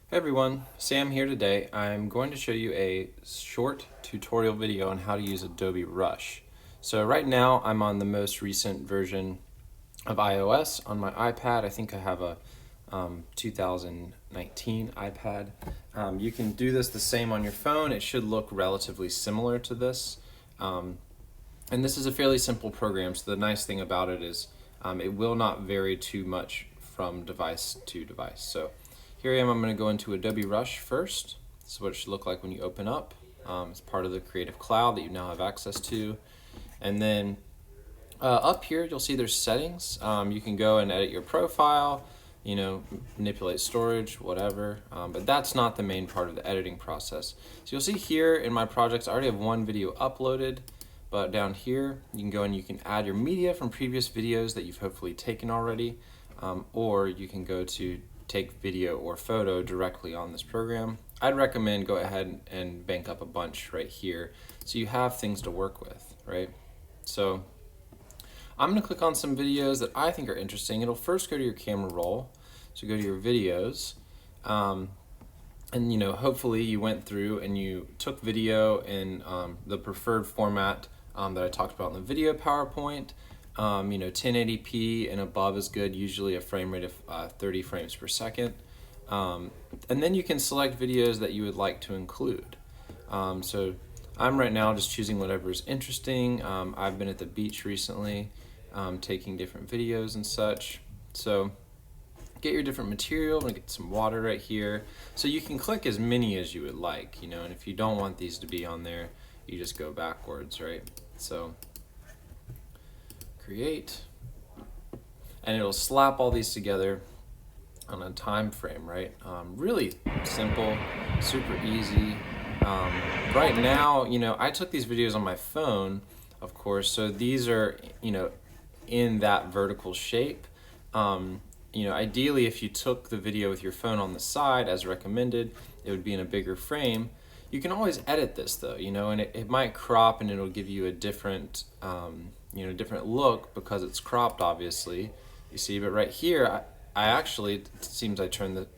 Hey everyone, Sam here today. I'm going to show you a short tutorial video on how to use Adobe Rush. So right now I'm on the most recent version of iOS on my iPad. I think I have a 2019 iPad. You can do this the same on your phone. It should look relatively similar to this. And this is a fairly simple program, so the nice thing about it is it will not vary too much from device to device. So here I am, I'm going to go into Adobe Rush first. This is what it should look like when you open up. It's part of the Creative Cloud that you now have access to. And then up here you'll see there's settings. You can go and edit your profile, manipulate storage, whatever. But that's not the main part of the editing process. So you'll see here in my projects I already have one video uploaded. But down here, you can go and you can add your media from previous videos that you've hopefully taken already, or you can go to take video or photo directly on this program. I'd recommend go ahead and bank up a bunch right here so you have things to work with, right? So I'm gonna click on some videos that I think are interesting. It'll first go to your camera roll, so go to your videos, and hopefully you went through and you took video in the preferred format that I talked about in the video PowerPoint. 1080p and above is good, usually a frame rate of 30 frames per second. And then you can select videos that you would like to include. So I'm right now just choosing whatever is interesting. I've been at the beach recently, taking different videos and such. So get your different material. I'm gonna get some water right here. So you can click as many as you would like, and if you don't want these to be on there, you just go backwards, right? So create, and it'll slap all these together on a time frame, right? Really simple, super easy. Right now, I took these videos on my phone, of course, so these are, in that vertical shape. Ideally, if you took the video with your phone on the side, as recommended, it would be in a bigger frame. You can always edit this though, and it might crop and it'll give you a different, different look because it's cropped, obviously. You see, but right here, I actually, it seems I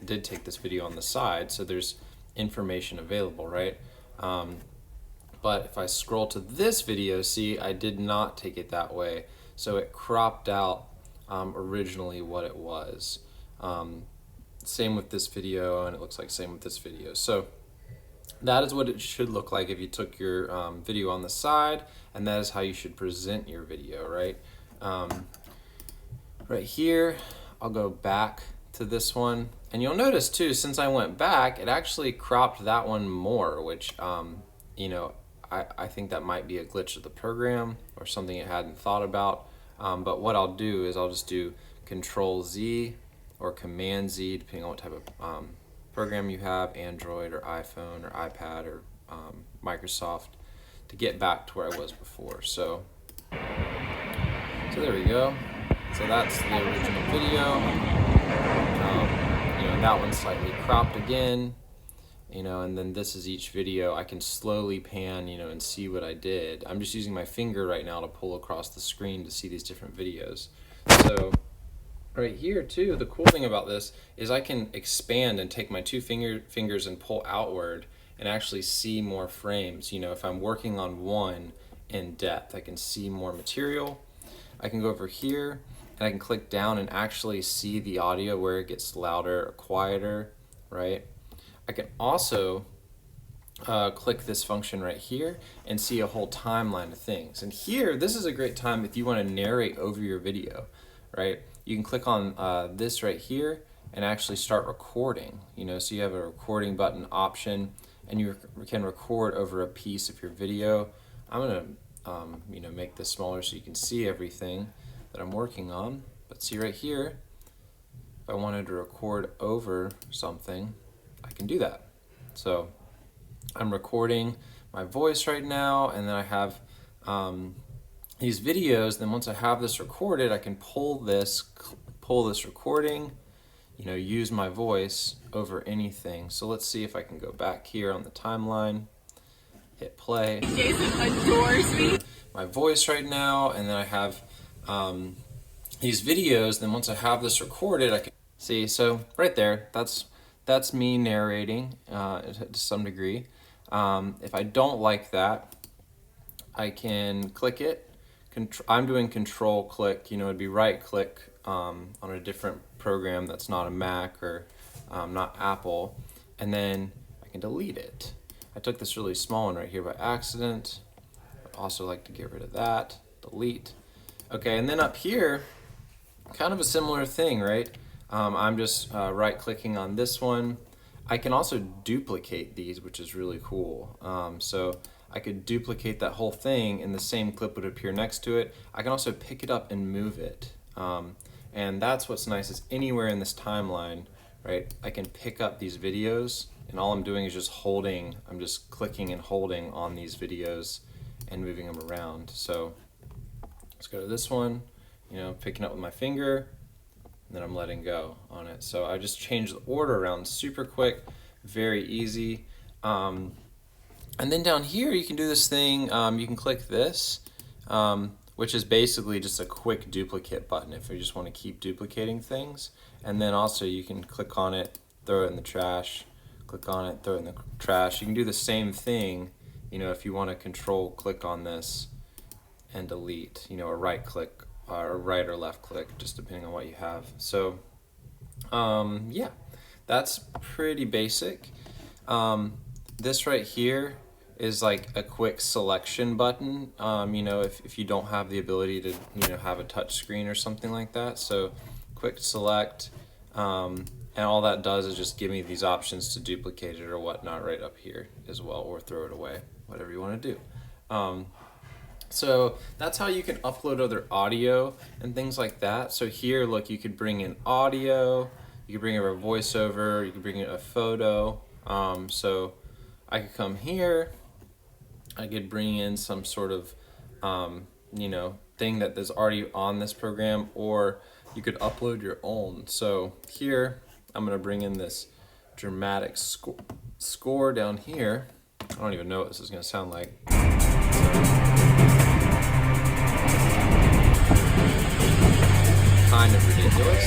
did take this video on the side, so there's information available, right? But if I scroll to this video, see, I did not take it that way, so it cropped out originally what it was. Same with this video, and it looks like same with this video. So that is what it should look like if you took your video on the side, and that is how you should present your video, right? Right here, I'll go back to this one, and you'll notice too, since I went back, it actually cropped that one more, which, I think that might be a glitch of the program or something it hadn't thought about. But what I'll do is I'll just do Control Z or Command Z, depending on what type of program you have, Android or iPhone or iPad or Microsoft, to get back to where I was before. So there we go. So that's the original video. That one's slightly cropped again. And then this is each video. I can slowly pan, and see what I did. I'm just using my finger right now to pull across the screen to see these different videos. So right here too, the cool thing about this is I can expand and take my two fingers and pull outward and actually see more frames. If I'm working on one in depth, I can see more material. I can go over here and I can click down and actually see the audio where it gets louder or quieter, right? I can also click this function right here and see a whole timeline of things. And here, this is a great time if you want to narrate over your video, right? You can click on this right here and actually start recording, so you have a recording button option and you can record over a piece of your video. I'm gonna make this smaller so you can see everything that I'm working on. But see right here, if I wanted to record over something, I can do that. So I'm recording my voice right now, and then I have these videos. Then once I have this recorded, I can pull this recording, use my voice over anything. So let's see if I can go back here on the timeline, hit play. Jason adores me. My voice right now, and then I have these videos. Then once I have this recorded, I can see. So right there, that's that's me narrating to some degree. If I don't like that, I can click it. I'm doing control click, you know, it'd be right click on a different program that's not a Mac or not Apple, and then I can delete it. I took this really small one right here by accident. I'd also like to get rid of that, delete. Okay, and then up here, kind of a similar thing, right? I'm just right clicking on this one. I can also duplicate these, which is really cool. So I could duplicate that whole thing and the same clip would appear next to it. I can also pick it up and move it. And that's what's nice, is anywhere in this timeline, right, I can pick up these videos, and all I'm doing is just holding, I'm just clicking and holding on these videos and moving them around. So let's go to this one, you know, picking up with my finger, and then I'm letting go on it. So I just changed the order around super quick, very easy. And then down here you can do this thing, you can click this, which is basically just a quick duplicate button if you just want to keep duplicating things. And then also you can click on it, throw it in the trash, click on it, throw it in the trash. You can do the same thing, you know, if you want to control click on this and delete, you know, or right click, or right or left click, just depending on what you have. So yeah, that's pretty basic. This right here is like a quick selection button, you know, if you don't have the ability to, you know, have a touch screen or something like that. So quick select, and all that does is just give me these options to duplicate it or whatnot right up here as well, or throw it away, whatever you want to do. So that's how you can upload other audio and things like that. So here, look, you could bring in audio, you could bring in a voiceover, you could bring in a photo. So I could come here, I could bring in some sort of, you know, thing that is already on this program, or you could upload your own. So here, I'm gonna bring in this dramatic score down here. I don't even know what this is gonna sound like. Kind of ridiculous.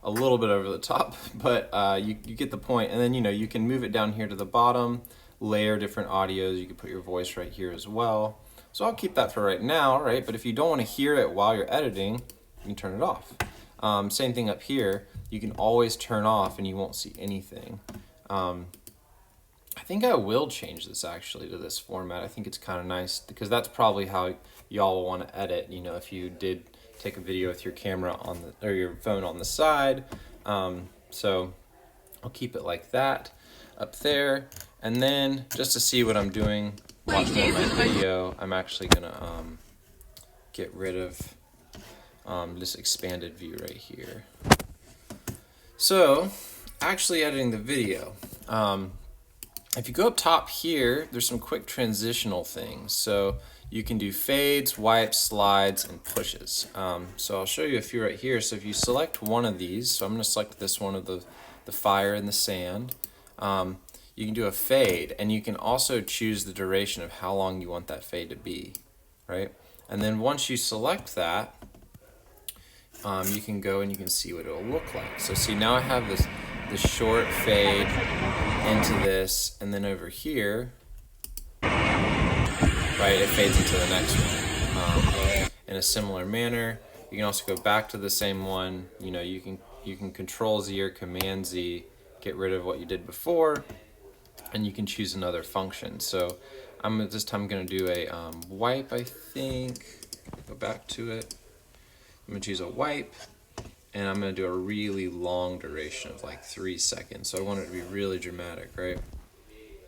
A little bit over the top, but you get the point. And then, you know, you can move it down here to the bottom, layer different audios. You can put your voice right here as well. So I'll keep that for right now, right? But if you don't want to hear it while you're editing, you can turn it off. Same thing up here. You can always turn off and you won't see anything. I think I will change this actually to this format. I think it's kind of nice because that's probably how y'all want to edit. You know, if you did take a video with your camera on the, or your phone on the side. So I'll keep it like that up there. And then just to see what I'm doing, watching my video, I'm actually gonna get rid of this expanded view right here. So actually editing the video. If you go up top here, there's some quick transitional things. So you can do fades, wipes, slides, and pushes. So I'll show you a few right here. So if you select one of these, so I'm gonna select this one of the fire and the sand, you can do a fade, and you can also choose the duration of how long you want that fade to be, right? And then once you select that, you can go and you can see what it'll look like. So see, now I have this short fade into this, and then over here, right, it fades into the next one. In a similar manner, you can also go back to the same one. You know, you can Control Z or Command Z, get rid of what you did before, and you can choose another function. So this time I'm gonna do a wipe, I think. Go back to it. I'm gonna choose a wipe, and I'm gonna do a really long duration of like 3 seconds. So I want it to be really dramatic, right?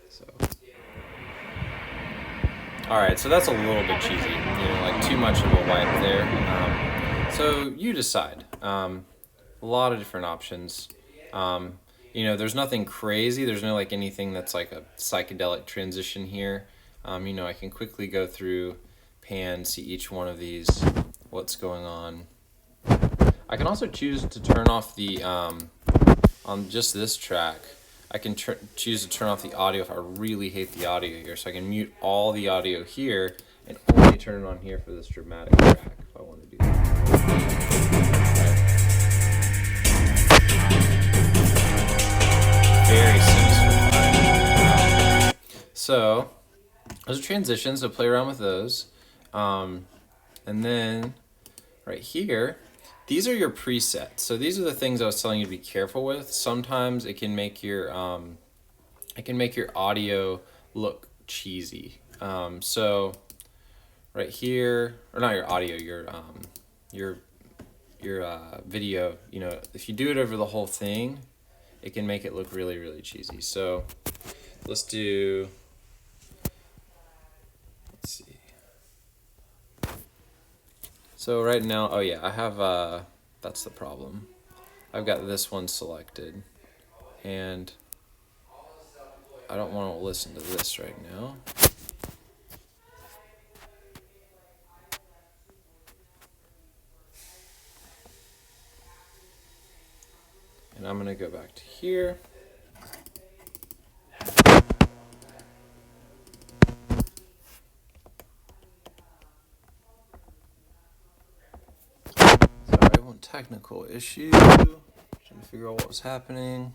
So. All right, so that's a little bit cheesy, you know, like too much of a wipe there. So you decide. A lot of different options. You know, there's nothing crazy. There's no like anything that's like a psychedelic transition here. You know, I can quickly go through, pan, see each one of these, what's going on. I can also choose to turn off the, on just this track, I can choose to turn off the audio if I really hate the audio here. So I can mute all the audio here and only turn it on here for this dramatic track if I want to do that. So those are transitions, so play around with those. And then right here, these are your presets. So these are the things I was telling you to be careful with. Sometimes it can make your audio look cheesy. So right here, or not your audio, your video. You know, if you do it over the whole thing, it can make it look really, really cheesy. So let's do. Let's see. So right now, oh yeah, I have, that's the problem. I've got this one selected, and I don't want to listen to this right now. And I'm gonna go back to here. Sorry, one technical issue. Trying to figure out what was happening.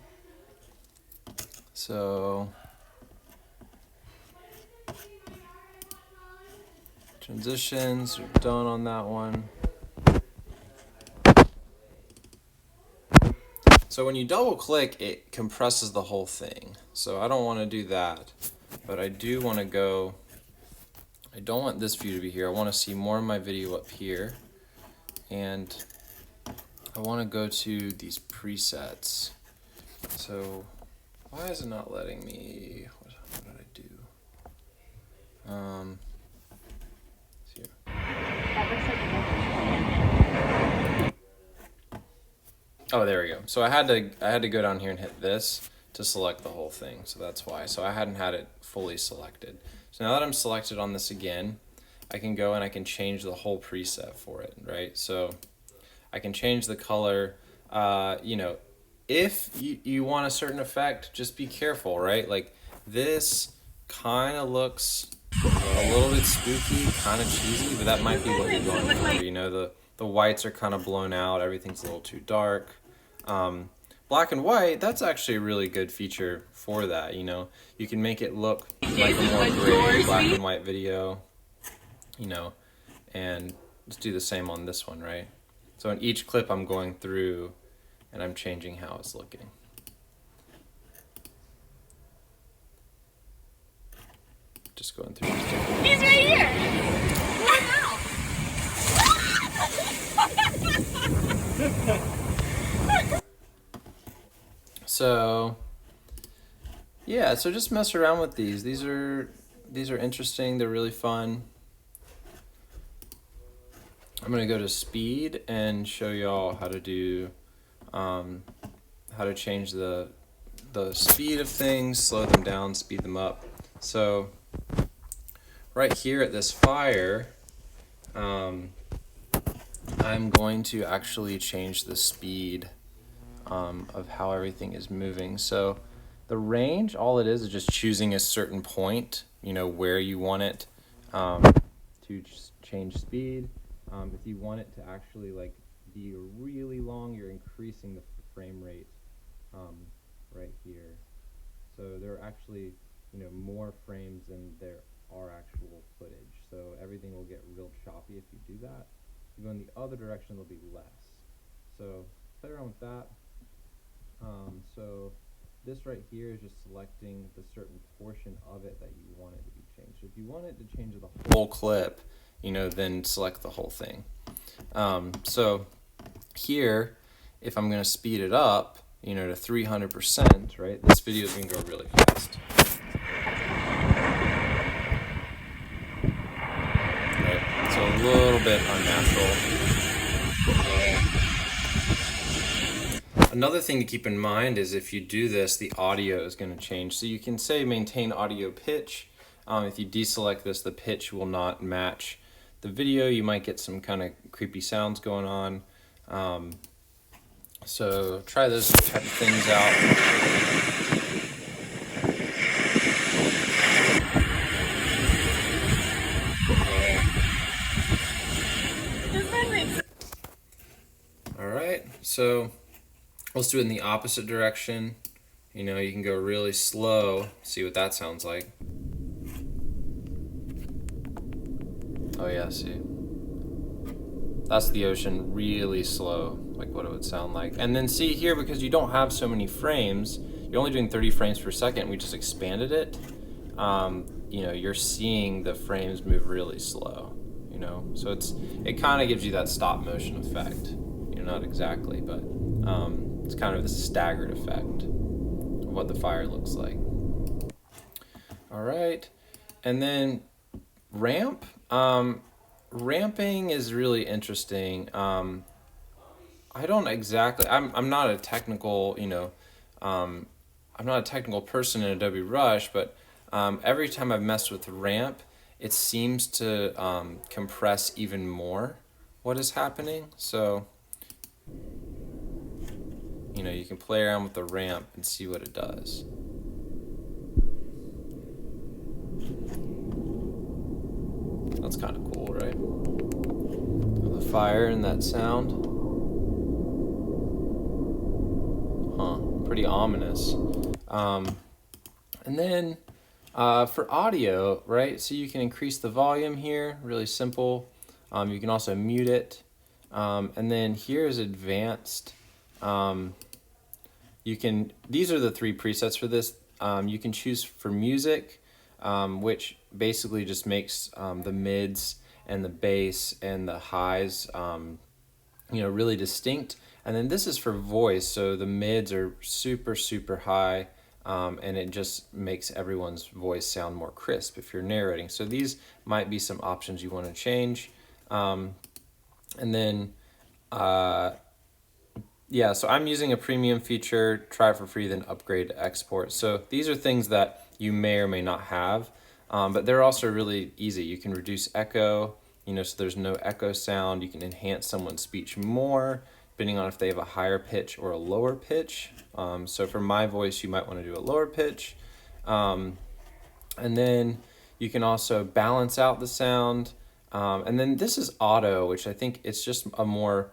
So transitions are done on that one. So when you double click, it compresses the whole thing. So I don't want to do that, but I do want to go, I don't want this view to be here. I want to see more of my video up here. And I want to go to these presets. So why is it not letting me, what did I do? Here. Oh, there we go. So I had to go down here and hit this to select the whole thing. So that's why. So I hadn't had it fully selected. So now that I'm selected on this again, I can go and I can change the whole preset for it, right? So I can change the color. You know, if you want a certain effect, just be careful, right? Like this kind of looks a little bit spooky, kind of cheesy, but that might be what you're going for. You know, the whites are kind of blown out. Everything's a little too dark. Black and white, that's actually a really good feature for that. You know, you can make it look like a more gray black and white video, you know, and let's do the same on this one, right? So in each clip I'm going through and I'm changing how it's looking. Just going through these different. He's right here. So yeah, so just mess around with these. These are interesting. They're really fun. I'm gonna go to speed and show y'all how to do, how to change the speed of things, slow them down, speed them up. So right here at this fire, I'm going to actually change the speed of how everything is moving. So the range, all it is just choosing a certain point, you know, where you want it to change speed. If you want it to actually like be really long, you're increasing the frame rate right here. So there are actually, you know, more frames than there are actual footage. So everything will get real choppy if you do that. If you go in the other direction, there'll be less. So play around with that. So this right here is just selecting the certain portion of it that you want it to be changed. So if you want it to change the whole clip, you know, then select the whole thing. So here, if I'm going to speed it up, you know, to 300%, right, this video is going to go really fast. Right, so a little bit unnatural. Another thing to keep in mind is if you do this, the audio is going to change. So you can say maintain audio pitch. If you deselect this, the pitch will not match the video. You might get some kind of creepy sounds going on. So try those type of things out. All right, so let's do it in the opposite direction. You know, you can go really slow, see what that sounds like. Oh yeah, see. That's the ocean really slow, like what it would sound like. And then see here, because you don't have so many frames, you're only doing 30 frames per second, we just expanded it. You know, you're seeing the frames move really slow, you know? So it kind of gives you that stop motion effect. You know, not exactly, but it's kind of the staggered effect of what the fire looks like. All right, and then ramp. Ramping is really interesting. I don't exactly. I'm not a technical. I'm not a technical person in Adobe Rush, but every time I've messed with ramp, it seems to compress even more what is happening. So you can play around with the ramp and see what it does. That's kind of cool, right? The fire and that sound. Huh, pretty ominous. And then for audio, right? So you can increase the volume here, really simple. You can also mute it. And then here's advanced. These are the 3 presets for this. You can choose for music, which basically just makes the mids and the bass and the highs, really distinct. And then this is for voice, so the mids are super, super high, and it just makes everyone's voice sound more crisp if you're narrating. So these might be some options you want to change. And then, yeah, so I'm using a premium feature, try it for free, then upgrade to export. So these are things that you may or may not have, but they're also really easy. You can reduce echo, so there's no echo sound. You can enhance someone's speech more, depending on if they have a higher pitch or a lower pitch. So for my voice, you might want to do a lower pitch. And then you can also balance out the sound. And then this is auto, which I think it's just a more,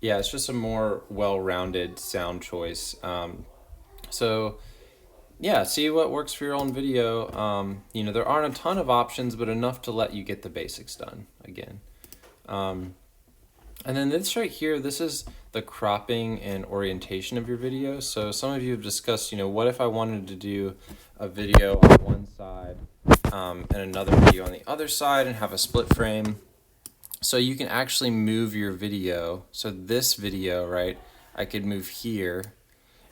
it's just a more well-rounded sound choice. So yeah, see what works for your own video. There aren't a ton of options, but enough to let you get the basics done again. And then this right here, this is the cropping and orientation of your video. So some of you have discussed, what if I wanted to do a video on one side and another video on the other side and have a split frame. So you can actually move your video. So this video, right, I could move here,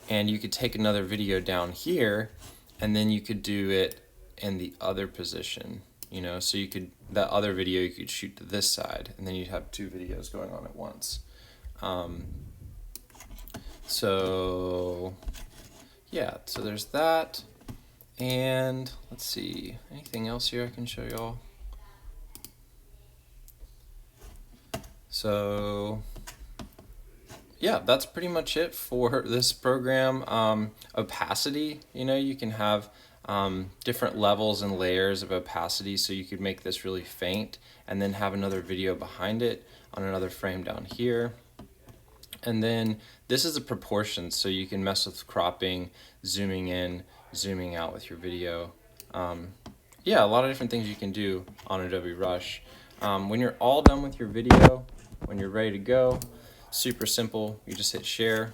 and you could take another video down here, and then you could do it in the other position, so that other video you could shoot to this side, and then you'd have 2 videos going on at once. So yeah, so there's that. And let's see, anything else here I can show y'all? So yeah, that's pretty much it for this program. Opacity, you can have different levels and layers of opacity, so you could make this really faint and then have another video behind it on another frame down here. And then this is the proportions, so you can mess with cropping, zooming in, zooming out with your video. Yeah, a lot of different things you can do on Adobe Rush. When you're all done with your video, when you're ready to go, super simple, you just hit share,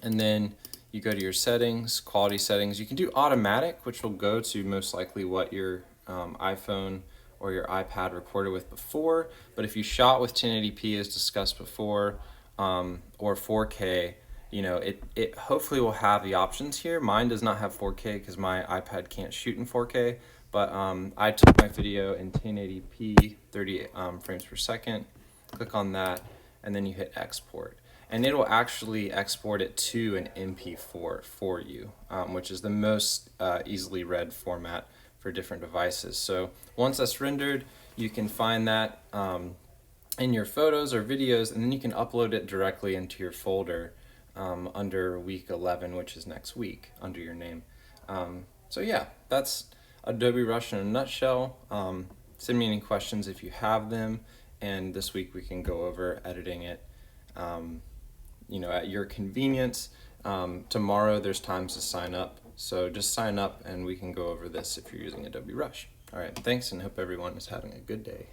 and then you go to your settings, quality settings. You can do automatic, which will go to most likely what your iPhone or your iPad recorded with before. But if you shot with 1080p as discussed before, or 4K, it hopefully will have the options here. Mine does not have 4K because my iPad can't shoot in 4K, but I took my video in 1080p, 30 frames per second. Click on that, and then you hit export. And it will actually export it to an MP4 for you, which is the most easily read format for different devices. So once that's rendered, you can find that in your photos or videos, and then you can upload it directly into your folder under week 11, which is next week, under your name. So yeah, that's Adobe Rush in a nutshell. Send me any questions if you have them, and this week we can go over editing it at your convenience. Tomorrow there's times to sign up, so just sign up and we can go over this if you're using Adobe Rush. All right, thanks, and hope everyone is having a good day.